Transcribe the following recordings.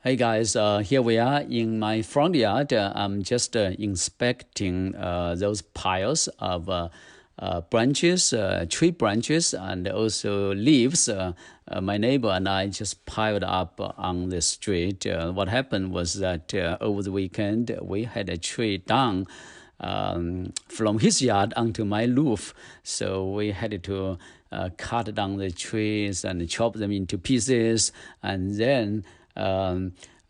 Hey guys, here we are in my front yard. I'm just inspecting those piles of branches, tree branches, and also leaves. My neighbor and I just piled up on the street. What happened was that over the weekend we had a tree down from his yard onto my roof. So we had to cut down the trees and chop them into pieces, and then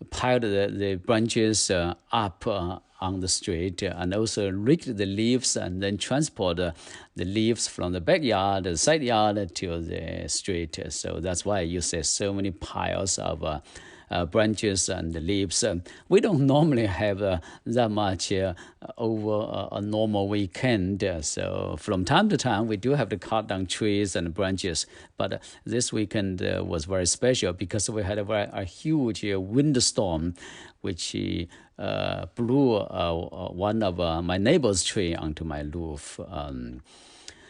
piled the branches up on the street, and also raked the leaves and then transport the leaves from the backyard, the side yard to the street. So that's why you see so many piles of branches and leaves. We don't normally have that much over a normal weekend. So from time to time, we do have to cut down trees and branches. But this weekend was very special because we had a huge windstorm, which blew one of my neighbor's tree onto my roof.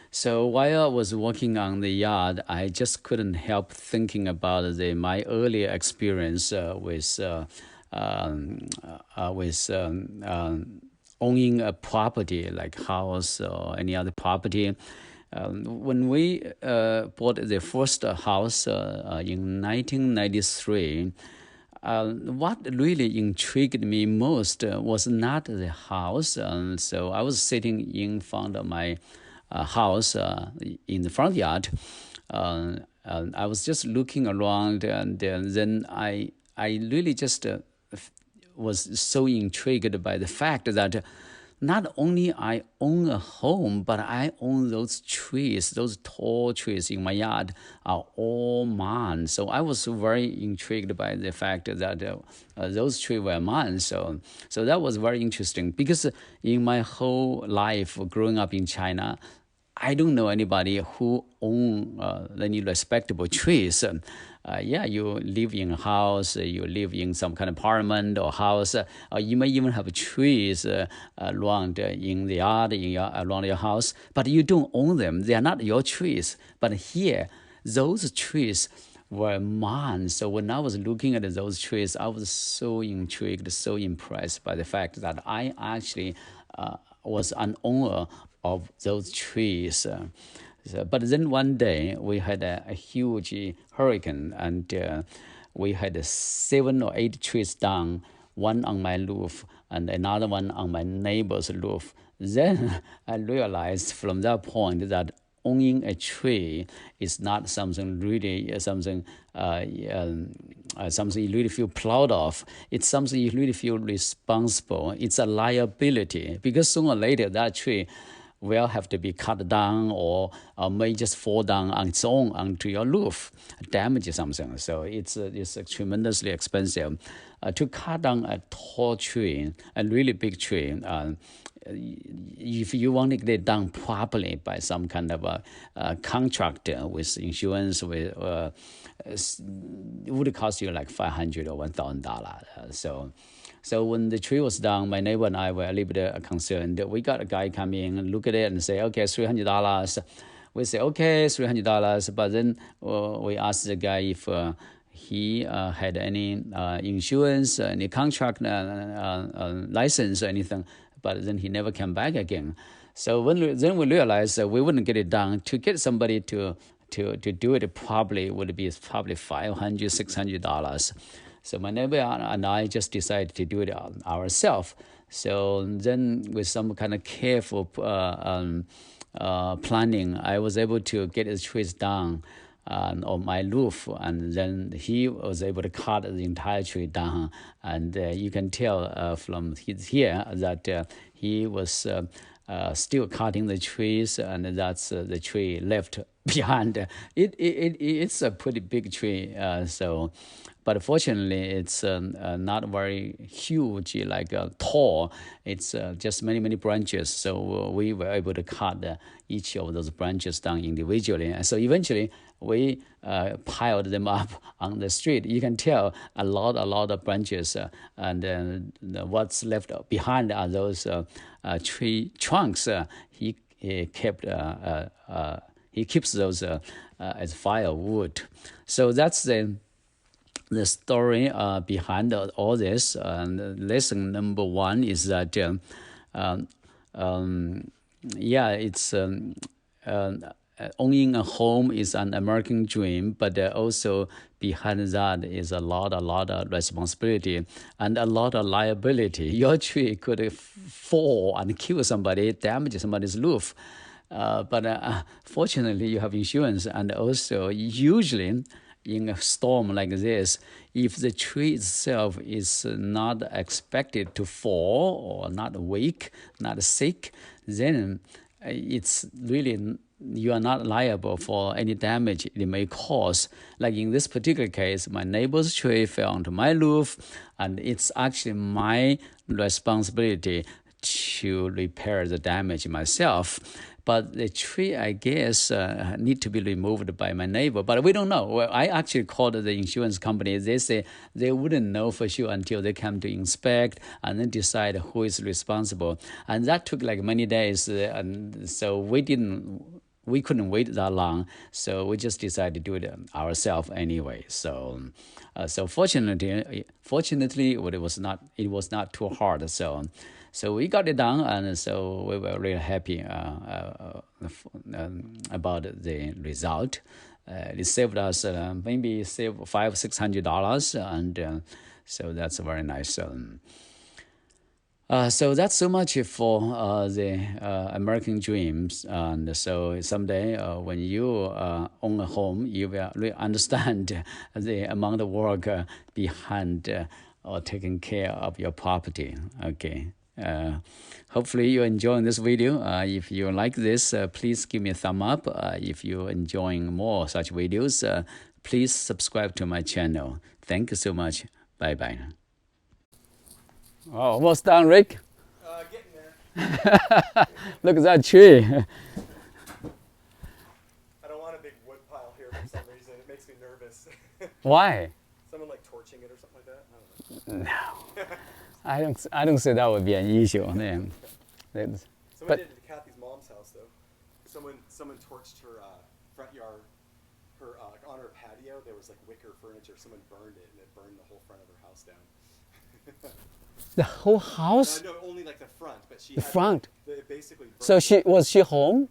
So while I was working on the yard, I just couldn't help thinking about my earlier experience with owning a property like house or any other property. When we bought the first house in 1993, what really intrigued me most was not the house. So I was sitting in front of my house in the front yard. I was just looking around, and then I really just was so intrigued by the fact that not only I own a home, but I own those trees, those tall trees in my yard are all mine. So I was very intrigued by the fact that those trees were mine. So that was very interesting because in my whole life growing up in China, I don't know anybody who own any respectable trees. You live in a house, you live in some kind of apartment or house, you may even have trees around in the yard, around your house, but you don't own them. They are not your trees. But here, those trees were mine. So when I was looking at those trees, I was so intrigued, so impressed by the fact that I actually was an owner of those trees. But then one day we had a huge hurricane, and we had 7 or 8 trees down, one on my roof and another one on my neighbor's roof. Then I realized from that point that owning a tree is not something really something you really feel proud of. It's something you really feel responsible. It's a liability because sooner or later that tree will have to be cut down or may just fall down on its own onto your roof, damage something. So it's tremendously expensive. To cut down a tall tree, a really big tree, if you want to get it done properly by some kind of a contractor with insurance, it would cost you like $500 or $1,000. So when the tree was down, my neighbor and I were a little bit concerned. We got a guy come in and look at it and say, okay, $300. We say, okay, $300. But then we asked the guy if he had any insurance, any contract license or anything. But then he never came back again. So then we realized that we wouldn't get it done. To get somebody to do it properly would be probably $500, $600. So my neighbor and I just decided to do it ourselves. So then with some kind of careful planning, I was able to get the trees down on my roof, and then he was able to cut the entire tree down. And you can tell from here that he was still cutting the trees, and that's the tree left behind. It's a pretty big tree, but fortunately, it's not very huge, like tall. It's just many branches. So we were able to cut each of those branches down individually. And so eventually, we piled them up on the street. You can tell a lot of branches, and what's left behind are those tree trunks. He keeps those as firewood. So that's the the story behind all this. Lesson number one is that, um, yeah, it's owning a home is an American dream, but also behind that is a lot of responsibility and a lot of liability. Your tree could fall and kill somebody, damage somebody's roof. But fortunately, you have insurance, and also usually in a storm like this, if the tree itself is not expected to fall or not weak, not sick, then it's really you are not liable for any damage it may cause. Like in this particular case, my neighbor's tree fell onto my roof, and it's actually my responsibility to repair the damage myself. But the tree, I guess, need to be removed by my neighbor. But we don't know. Well, I actually called the insurance company. They say they wouldn't know for sure until they come to inspect and then decide who is responsible. And that took like many days. And so we couldn't wait that long, so we just decided to do it ourselves anyway. So fortunately, it was not too hard. So we got it done, and so we were really happy about the result. It saved us maybe $500-600, and so that's very nice. So that's so much for the American dreams. And so someday when you own a home, you will really understand the amount of work behind or taking care of your property. Okay. Hopefully you're enjoying this video. If you like this, please give me a thumb up. If you're enjoying more such videos, please subscribe to my channel. Thank you so much. Bye-bye. Oh, almost done, Rick. Getting there. Look at that tree. I don't want a big wood pile here for some reason. It makes me nervous. Why? Someone like torching it or something like that? I don't know. No. I don't say that would be an issue. Someone But- did it to Kathy's mom's house, though. Someone torched her front yard, on her patio. There was like wicker furniture. Someone burned it, and it burned the whole front of her house down. The whole house? No, only like the front, but she The had, front? It basically burned. So was she home?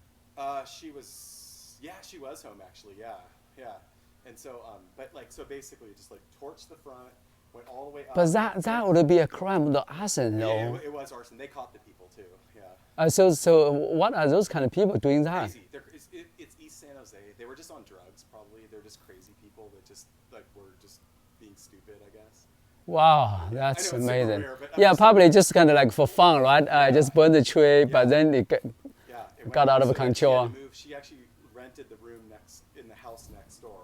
She was home actually, yeah. And so, so basically just like torched the front, went all the way up. But that would be a crime, the arson, Yeah, no? it was arson. They caught the people too, yeah. So what are those kind of people doing that? Crazy. It's East San Jose. They were just on drugs, probably. They're just crazy people that just were just being stupid, I guess. Wow, that's I know it's super amazing. rare, but Yeah, probably just kind of like for fun, right? Just burn the tree, but then it It got out of so control. She actually rented the room in the house next door.